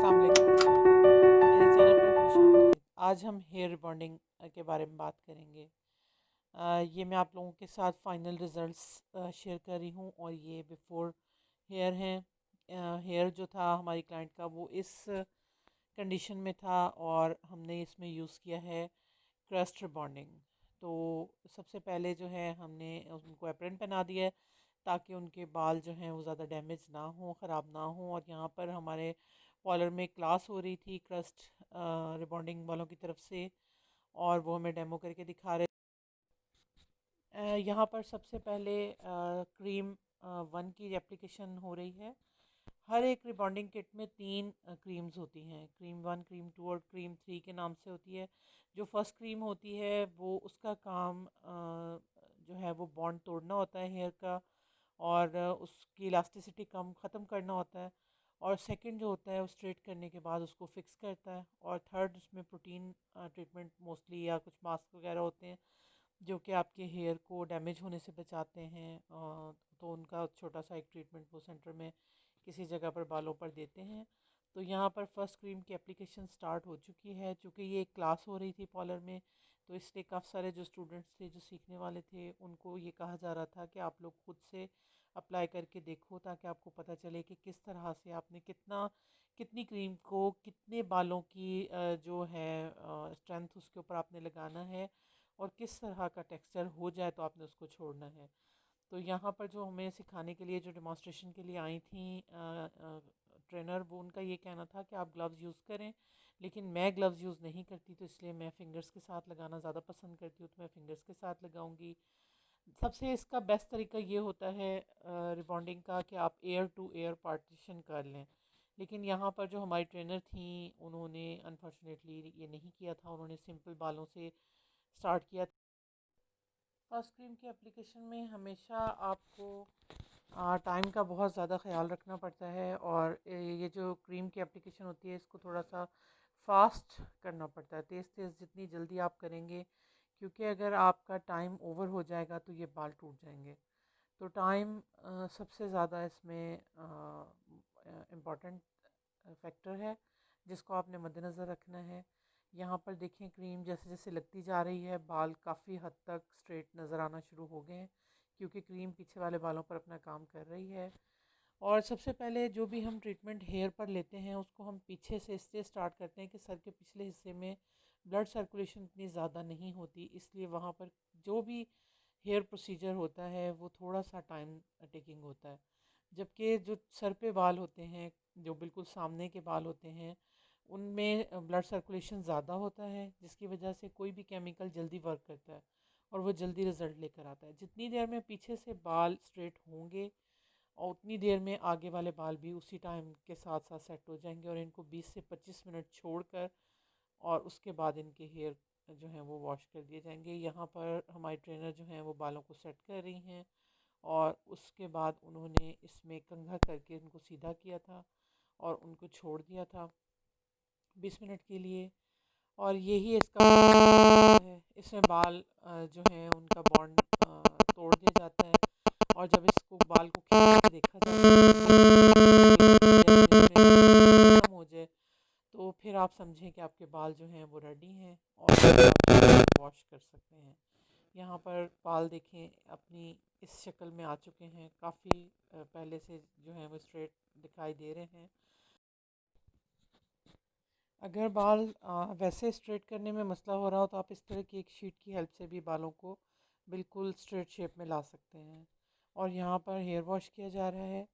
अस्सलाम वालेकुम, मेरे चैनल पर खुश आमदीद। आज हम हेयर रिबॉन्डिंग के बारे में बात करेंगे। ये मैं आप लोगों के साथ फाइनल रिज़ल्ट्स शेयर कर रही हूँ और ये बिफ़ोर हेयर हैं। हेयर जो था हमारी क्लाइंट का वो इस कंडीशन में था और हमने इसमें यूज़ किया है क्रस्ट रिबॉन्डिंग। तो सबसे पहले जो है हमने उनको एप्रन पहना दिया है ताकि उनके बाल जो हैं वो ज़्यादा डैमेज ना हो, ख़राब ना हो। और यहाँ पर हमारे पॉलर में क्लास हो रही थी क्रस्ट रिबॉन्डिंग वालों की तरफ से और वो हमें डेमो करके दिखा रहे। यहाँ पर सबसे पहले क्रीम वन की एप्लीकेशन हो रही है। हर एक रिबॉन्डिंग किट में तीन क्रीम्स होती हैं, क्रीम वन, क्रीम टू और क्रीम थ्री के नाम से होती है। जो फर्स्ट क्रीम होती है वो उसका काम जो है वो बॉन्ड तोड़ना होता है हेयर का और उसकी इलास्टिसिटी कम ख़त्म करना होता है। और सेकंड जो होता है वो स्ट्रेट करने के बाद उसको फिक्स करता है। और थर्ड उसमें प्रोटीन ट्रीटमेंट मोस्टली या कुछ मास्क वगैरह होते हैं जो कि आपके हेयर को डैमेज होने से बचाते हैं। तो उनका छोटा सा एक ट्रीटमेंट वो सेंटर में किसी जगह पर बालों पर देते हैं। तो यहाँ पर फर्स्ट क्रीम की एप्लीकेशन स्टार्ट हो चुकी है। चूँकि ये एक क्लास हो रही थी पॉलर में तो इसलिए काफ़ी सारे जो स्टूडेंट्स थे जो सीखने वाले थे उनको ये कहा जा रहा था कि आप लोग खुद से अप्लाई करके देखो ताकि आपको पता चले कि किस तरह से आपने कितनी क्रीम को कितने बालों की जो है स्ट्रेंथ उसके ऊपर आपने लगाना है और किस तरह का टेक्सचर हो जाए तो आपने उसको छोड़ना है। तो यहाँ पर जो हमें सिखाने के लिए जो डेमोन्स्ट्रेशन के लिए आई थी ट्रेनर, वो उनका ये कहना था कि आप ग्लव्स यूज़ करें, लेकिन मैं ग्लव्स यूज़ नहीं करती तो इसलिए मैं फ़िंगर्स के साथ लगाना ज़्यादा पसंद करती हूँ, तो मैं फ़िंगर्स के साथ लगाऊंगी। सबसे इसका बेस्ट तरीका ये होता है रिबॉन्डिंग का कि आप एयर टू एयर पार्टीशन कर लें। लेकिन यहाँ पर जो हमारी ट्रेनर थी उन्होंने अनफॉर्चुनेटली ये नहीं किया था, उन्होंने सिंपल बालों से स्टार्ट किया। फर्स्ट क्रीम की एप्लीकेशन में हमेशा आपको टाइम का बहुत ज़्यादा ख्याल रखना पड़ता है और ये जो क्रीम की एप्लीकेशन होती है इसको थोड़ा सा फास्ट करना पड़ता है, तेज़ तेज़ जितनी जल्दी आप करेंगे, क्योंकि अगर आपका टाइम ओवर हो जाएगा तो ये बाल टूट जाएंगे। तो टाइम सबसे ज़्यादा इसमें इम्पॉर्टेंट फैक्टर है जिसको आपने मद्देनज़र रखना है। यहाँ पर देखें क्रीम जैसे जैसे लगती जा रही है बाल काफ़ी हद तक स्ट्रेट नज़र आना शुरू हो गए हैं क्योंकि क्रीम पीछे वाले बालों पर अपना काम कर रही है। और सबसे पहले जो भी हम ट्रीटमेंट हेयर पर लेते हैं उसको हम पीछे से इसलिए स्टार्ट करते हैं कि सर के पिछले हिस्से में ब्लड सर्कुलेशन इतनी ज़्यादा नहीं होती, इसलिए वहाँ पर जो भी हेयर प्रोसीजर होता है वो थोड़ा सा टाइम टेकिंग होता है। जबकि जो सर पे बाल होते हैं, जो बिल्कुल सामने के बाल होते हैं, उनमें ब्लड सर्कुलेशन ज़्यादा होता है जिसकी वजह से कोई भी केमिकल जल्दी वर्क करता है और वो जल्दी रिज़ल्ट लेकर आता है। जितनी देर में पीछे से बाल स्ट्रेट होंगे और उतनी देर में आगे वाले बाल भी उसी टाइम के साथ साथ सेट हो जाएंगे और इनको 20 से 25 मिनट छोड़कर और उसके बाद इनके हेयर जो हैं वो वॉश कर दिए जाएंगे। यहाँ पर हमारी ट्रेनर जो हैं वो बालों को सेट कर रही हैं और उसके बाद उन्होंने इसमें कंघा करके उनको सीधा किया था और उनको छोड़ दिया था 20 मिनट के लिए। और यही इसका है, इसमें बाल जो हैं उनका बॉन्ड तोड़ दिया जाता है। और जब इसको बाल को खींच के देखा जाता है खत्म हो जाए तो फिर आप समझें कि आपके बाल जो हैं वो रेडी हैं और आप वॉश कर सकते हैं। यहाँ पर बाल देखें अपनी इस शक्ल में आ चुके हैं, काफ़ी पहले से जो हैं वो स्ट्रेट दिखाई दे रहे हैं। अगर बाल वैसे स्ट्रेट करने में मसला हो रहा हो तो आप इस तरह की एक शीट की हेल्प से भी बालों को बिल्कुल स्ट्रेट शेप में ला सकते हैं। और यहाँ पर हेयर वॉश किया जा रहा है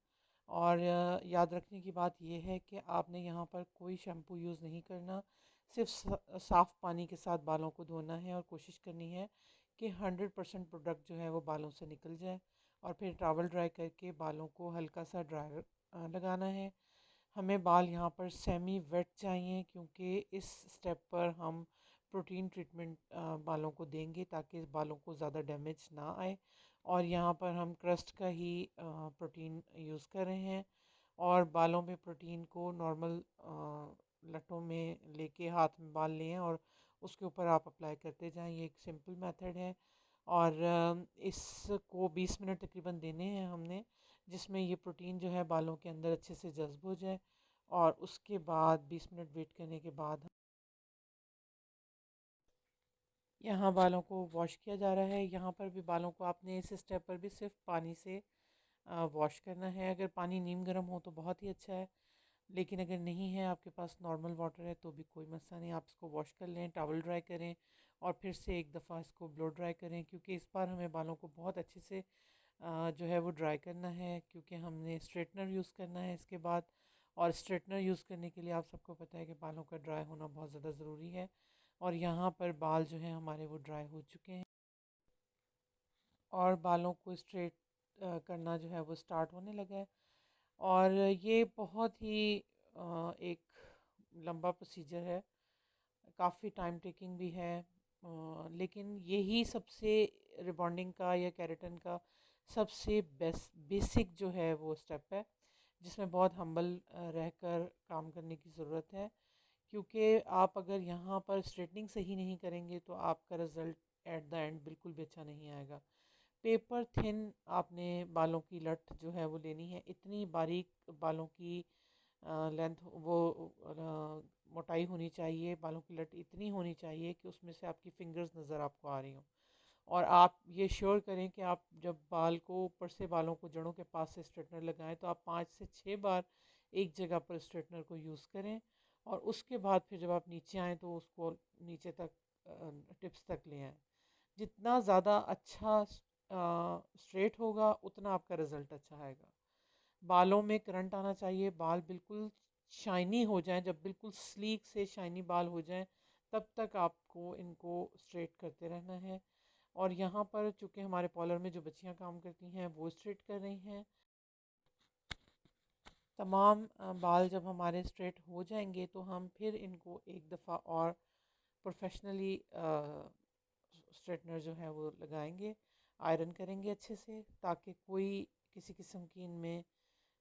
और याद रखने की बात यह है कि आपने यहाँ पर कोई शैम्पू यूज़ नहीं करना, सिर्फ साफ़ पानी के साथ बालों को धोना है और कोशिश करनी है कि 100% प्रोडक्ट जो है वो बालों से निकल जाए। और फिर टॉवल ड्राई करके बालों को हल्का सा ड्रायर लगाना है। हमें बाल यहाँ पर सेमी वेट चाहिए क्योंकि इस स्टेप पर हम प्रोटीन ट्रीटमेंट बालों को देंगे ताकि बालों को ज़्यादा डैमेज ना आए। और यहाँ पर हम क्रस्ट का ही प्रोटीन यूज़ कर रहे हैं और बालों में प्रोटीन को नॉर्मल लटों में लेके हाथ में बाल लें और उसके ऊपर आप अप्लाई करते जाएं। ये एक सिंपल मेथड है और इसको 20 मिनट तकरीबन देने हैं हमने, जिसमें ये प्रोटीन जो है बालों के अंदर अच्छे से जज्ब हो जाए और उसके बाद 20 मिनट वेट करने के बाद यहाँ बालों को वॉश किया जा रहा है। यहाँ पर भी बालों को आपने इस स्टेप पर भी सिर्फ पानी से वॉश करना है। अगर पानी नीम गर्म हो तो बहुत ही अच्छा है, लेकिन अगर नहीं है आपके पास, नॉर्मल वाटर है, तो भी कोई मसला नहीं। आप इसको वॉश कर लें, टॉवल ड्राई करें और फिर से एक दफ़ा इसको ब्लो ड्राई करें, क्योंकि इस बार हमें बालों को बहुत अच्छे से जो है वो ड्राई करना है, क्योंकि हमने स्ट्रेटनर यूज़ करना है इसके बाद। और स्ट्रेटनर यूज़ करने के लिए आप सबको पता है कि बालों का ड्राई होना बहुत ज़्यादा ज़रूरी है। और यहाँ पर बाल जो हैं हमारे वो ड्राई हो चुके हैं और बालों को स्ट्रेट करना जो है वो स्टार्ट होने लगा है। और ये बहुत ही एक लंबा प्रोसीजर है, काफ़ी टाइम टेकिंग भी है, लेकिन यही सबसे रिबॉन्डिंग का या केराटिन का सबसे बेसिक जो है वो स्टेप है, जिसमें बहुत हम्बल रहकर काम करने की ज़रूरत है। क्योंकि आप अगर यहाँ पर स्ट्रेटनिंग सही नहीं करेंगे तो आपका रिज़ल्ट एट द एंड बिल्कुल भी अच्छा नहीं आएगा। पेपर थिन आपने बालों की लट जो है वो लेनी है, इतनी बारीक बालों की लेंथ वो मोटाई होनी चाहिए, बालों की लट इतनी होनी चाहिए कि उसमें से आपकी फिंगर्स नज़र आपको आ रही हों। और आप ये श्योर करें कि आप जब बाल को ऊपर से बालों को जड़ों के पास से स्ट्रेटनर लगाएं तो आप 5 से 6 बार एक जगह पर स्ट्रेटनर को यूज़ करें। और उसके बाद फिर जब आप नीचे आएँ तो उसको नीचे तक टिप्स तक ले आएँ। जितना ज़्यादा अच्छा स्ट्रेट होगा उतना आपका रिज़ल्ट अच्छा आएगा। बालों में करंट आना चाहिए, बाल बिल्कुल शाइनी हो जाएं, जब बिल्कुल स्लीक से शाइनी बाल हो जाएं तब तक आपको इनको स्ट्रेट करते रहना है। और यहाँ पर चूँकि हमारे पार्लर में जो बच्चियाँ काम करती हैं वो स्ट्रेट कर रही हैं। तमाम बाल जब हमारे स्ट्रेट हो जाएंगे तो हम फिर इनको एक दफ़ा और प्रोफेशनली स्ट्रेटनर जो है वो लगाएंगे, आयरन करेंगे अच्छे से, ताकि कोई किसी किस्म की इनमें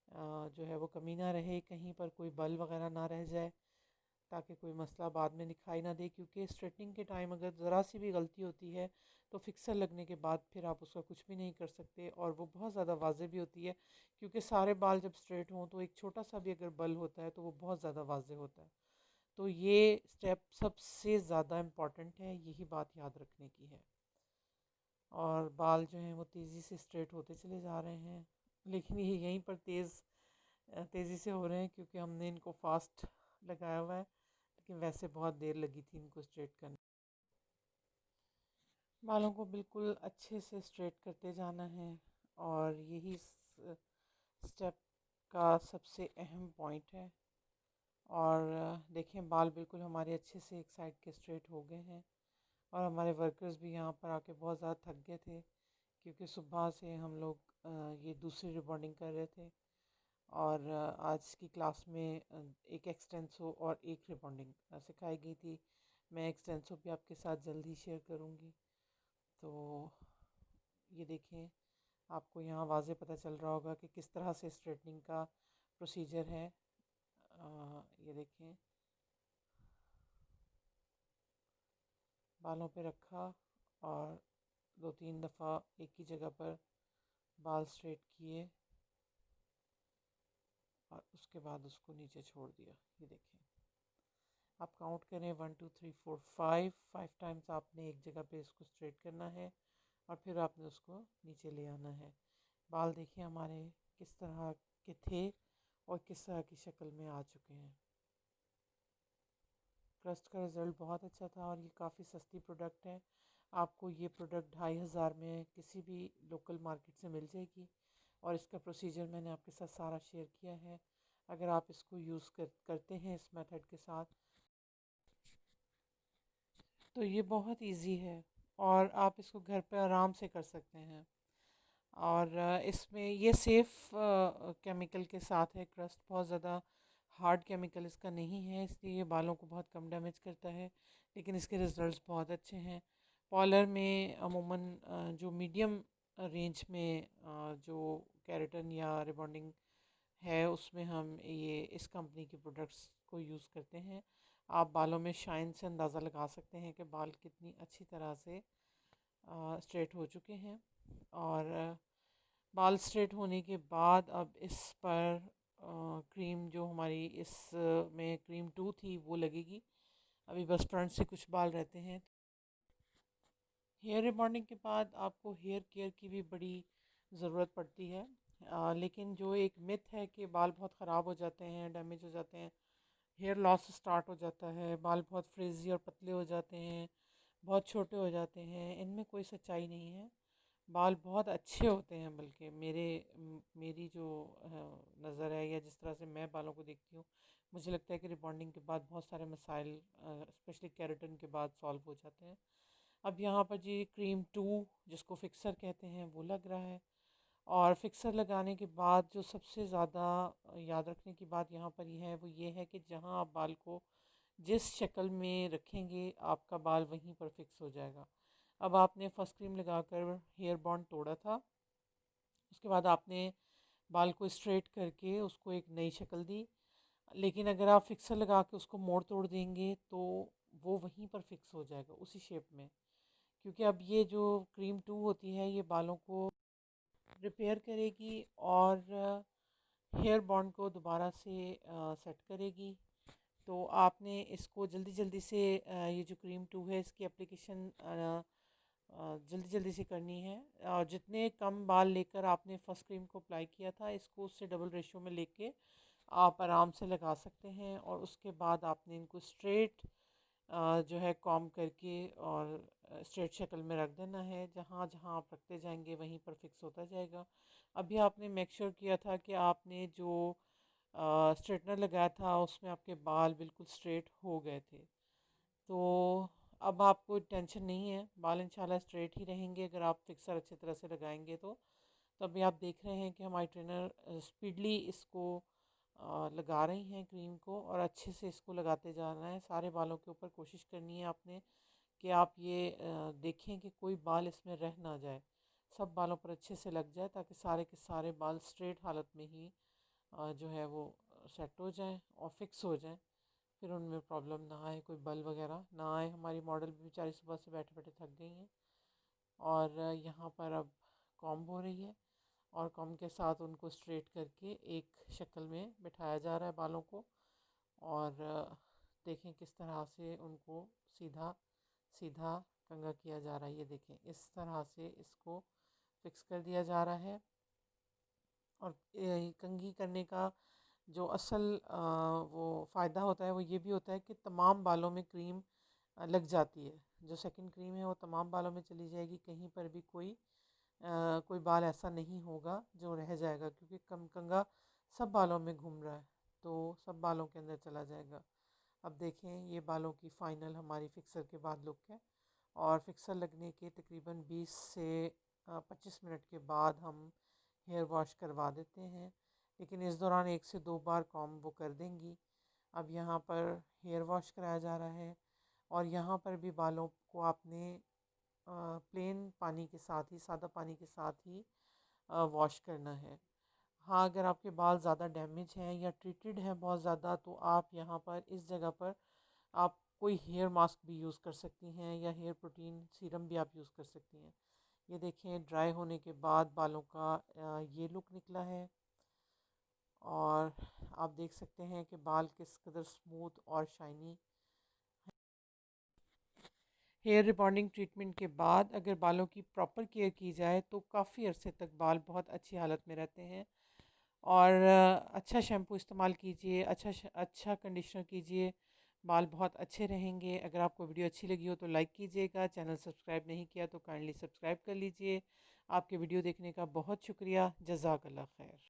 जो है वो कमी ना रहे, कहीं पर कोई बल वगैरह ना रह जाए, ताकि कोई मसला बाद में दिखाई ना दे। क्योंकि स्ट्रेटनिंग के टाइम अगर ज़रा सी भी गलती होती है तो फिक्सर लगने के बाद फिर आप उसका कुछ भी नहीं कर सकते, और वो बहुत ज़्यादा वाज़ेह भी होती है, क्योंकि सारे बाल जब स्ट्रेट हों तो एक छोटा सा भी अगर बल होता है तो वो बहुत ज़्यादा वाज़ेह होता है। तो ये स्टेप सबसे ज़्यादा इम्पॉर्टेंट है, यही बात याद रखने की है। और बाल जो हैं वो तेज़ी से स्ट्रेट होते चले जा रहे हैं, लेकिन ये यहीं पर तेज़ी से हो रहे हैं क्योंकि हमने इनको फास्ट लगाया हुआ है, लेकिन वैसे बहुत देर लगी थी इनको स्ट्रेट करने। बालों को बिल्कुल अच्छे से स्ट्रेट करते जाना है, और यही स्टेप का सबसे अहम पॉइंट है। और देखें बाल बिल्कुल हमारे अच्छे से एक साइड के स्ट्रेट हो गए हैं, और हमारे वर्कर्स भी यहाँ पर आके बहुत ज़्यादा थक गए थे, क्योंकि सुबह से हम लोग ये दूसरी रिबॉन्डिंग कर रहे थे। और आज की क्लास में एक एक्सटेंसो और एक रिबॉन्डिंग सिखाई गई थी। मैं एक्सटेंसो भी आपके साथ जल्द ही शेयर करूँगी। तो ये देखें, आपको यहाँ वाज़े पता चल रहा होगा कि किस तरह से स्ट्रेटनिंग का प्रोसीजर है। ये देखें, बालों पे रखा और 2-3 दफ़ा एक ही जगह पर बाल स्ट्रेट किए, और उसके बाद उसको नीचे छोड़ दिया। ये देखें, आप काउंट करें 1 2 3 4 5, 5 टाइम्स आपने एक जगह पे इसको स्ट्रेट करना है और फिर आपने उसको नीचे ले आना है। बाल देखिए हमारे किस तरह के थे और किस तरह की शक्ल में आ चुके हैं। क्रस्ट का रिज़ल्ट बहुत अच्छा था, और ये काफ़ी सस्ती प्रोडक्ट है। आपको ये प्रोडक्ट 2,500 में किसी भी लोकल मार्केट से मिल जाएगी, और इसका प्रोसीजर मैंने आपके साथ सारा शेयर किया है। अगर आप इसको यूज़ करते हैं इस मेथड के साथ तो ये बहुत इजी है, और आप इसको घर पे आराम से कर सकते हैं। और इसमें ये सेफ़ केमिकल के साथ है। क्रस्ट बहुत ज़्यादा हार्ड केमिकल इसका नहीं है, इसलिए ये बालों को बहुत कम डैमेज करता है, लेकिन इसके रिज़ल्ट्स बहुत अच्छे हैं। पार्लर में अमूमन जो मीडियम रेंज में जो केराटिन या रिबॉन्डिंग है उसमें हम ये इस कंपनी के प्रोडक्ट्स को यूज़ करते हैं। आप बालों में शाइन से अंदाज़ा लगा सकते हैं कि बाल कितनी अच्छी तरह से स्ट्रेट हो चुके हैं। और बाल स्ट्रेट होने के बाद अब इस पर क्रीम जो हमारी इस में क्रीम 2 थी वो लगेगी। अभी बस फ्रंट से कुछ बाल रहते हैं। हेयर रिबॉन्डिंग के बाद आपको हेयर केयर की भी बड़ी ज़रूरत पड़ती है। लेकिन जो एक मिथ है कि बाल बहुत ख़राब हो जाते हैं, डैमेज हो जाते हैं, हेयर लॉस स्टार्ट हो जाता है, बाल बहुत फ्रिजी और पतले हो जाते हैं, बहुत छोटे हो जाते हैं, इनमें कोई सच्चाई नहीं है। बाल बहुत अच्छे होते हैं, बल्कि मेरी जो नज़र है या जिस तरह से मैं बालों को देखती हूँ, मुझे लगता है कि रिबॉन्डिंग के बाद बहुत सारे मसाइल स्पेशली केराटिन के बाद सॉल्व हो जाते हैं। अब यहाँ पर जी क्रीम 2 जिसको फिक्सर कहते हैं वो लग रहा है। और फिक्सर लगाने के बाद जो सबसे ज़्यादा याद रखने की बात यहाँ पर यह है वो ये है कि जहाँ आप बाल को जिस शक्ल में रखेंगे आपका बाल वहीं पर फिक्स हो जाएगा। अब आपने फर्स्ट क्रीम लगाकर हेयर बॉन्ड तोड़ा था, उसके बाद आपने बाल को स्ट्रेट करके उसको एक नई शक्ल दी, लेकिन अगर आप फिक्सर लगा के उसको मोड़ तोड़ देंगे तो वो वहीं पर फिक्स हो जाएगा उसी शेप में। क्योंकि अब ये जो क्रीम 2 होती है ये बालों को रिपेयर करेगी और हेयर बॉन्ड को दोबारा से सेट करेगी। तो आपने इसको जल्दी जल्दी से ये जो क्रीम 2 है इसकी एप्लीकेशन जल्दी जल्दी से करनी है। और जितने कम बाल लेकर आपने फर्स्ट क्रीम को अप्लाई किया था इसको उससे डबल रेशो में लेके आप आराम से लगा सकते हैं। और उसके बाद आपने इनको स्ट्रेट जो है कॉम करके और स्ट्रेट शक्ल में रख देना है। जहाँ जहाँ आप रखते जाएंगे वहीं पर फिक्स होता जाएगा। अभी आपने मेक श्योर किया था कि आपने जो स्ट्रेटनर लगाया था उसमें आपके बाल बिल्कुल स्ट्रेट हो गए थे। तो अब आपको टेंशन नहीं है, बाल इंशाल्लाह स्ट्रेट ही रहेंगे अगर आप फिक्सर अच्छी तरह से लगाएंगे तो अभी आप देख रहे हैं कि हमारी ट्रेनर स्पीडली इसको लगा रही हैं क्रीम को, और अच्छे से इसको लगाते जाना है सारे बालों के ऊपर। कोशिश करनी है आपने कि आप ये देखें कि कोई बाल इसमें रह ना जाए, सब बालों पर अच्छे से लग जाए ताकि सारे के सारे बाल स्ट्रेट हालत में ही जो है वो सेट हो जाएं और फिक्स हो जाएं। फिर उनमें प्रॉब्लम ना आए, कोई बल वगैरह ना आए। हमारी मॉडल भी बेचारी सुबह से बैठे बैठे थक गई हैं और यहाँ पर अब कॉम्ब हो रही है और कॉम्ब के साथ उनको स्ट्रेट करके एक शक्ल में बिठाया जा रहा है बालों को। और देखें किस तरह से उनको सीधा सीधा कंघा किया जा रहा है। ये देखें इस तरह से इसको फिक्स कर दिया जा रहा है। और कंघी करने का जो असल वो फ़ायदा होता है वो ये भी होता है कि तमाम बालों में क्रीम लग जाती है। जो सेकंड क्रीम है वो तमाम बालों में चली जाएगी, कहीं पर भी कोई बाल ऐसा नहीं होगा जो रह जाएगा, क्योंकि कंघा सब बालों में घूम रहा है तो सब बालों के अंदर चला जाएगा। अब देखें ये बालों की फ़ाइनल हमारी फ़िक्सर के बाद लुक है। और फिक्सर लगने के तकरीबन 20 से 25 मिनट के बाद हम हेयर वॉश करवा देते हैं, लेकिन इस दौरान 1 से 2 बार कॉम्ब वो कर देंगी। अब यहाँ पर हेयर वॉश कराया जा रहा है और यहाँ पर भी बालों को आपने प्लेन पानी के साथ ही, सादा पानी के साथ ही वॉश करना है। हाँ, अगर आपके बाल ज़्यादा डैमेज हैं या ट्रीटेड हैं बहुत ज़्यादा तो आप यहाँ पर इस जगह पर आप कोई हेयर मास्क भी यूज़ कर सकती हैं या हेयर प्रोटीन सीरम भी आप यूज़ कर सकती हैं। ये देखें ड्राई होने के बाद बालों का ये लुक निकला है और आप देख सकते हैं कि बाल किस कदर स्मूथ और शाइनी। हेयर रिबॉन्डिंग ट्रीटमेंट के बाद अगर बालों की प्रॉपर केयर की जाए तो काफ़ी अरसे तक बाल बहुत अच्छी हालत में रहते हैं। और अच्छा शैम्पू इस्तेमाल कीजिए, अच्छा कंडीशनर कीजिए, बाल बहुत अच्छे रहेंगे। अगर आपको वीडियो अच्छी लगी हो तो लाइक कीजिएगा, चैनल सब्सक्राइब नहीं किया तो काइंडली सब्सक्राइब कर लीजिए। आपके वीडियो देखने का बहुत शुक्रिया। जज़ाकल्लाह खैर।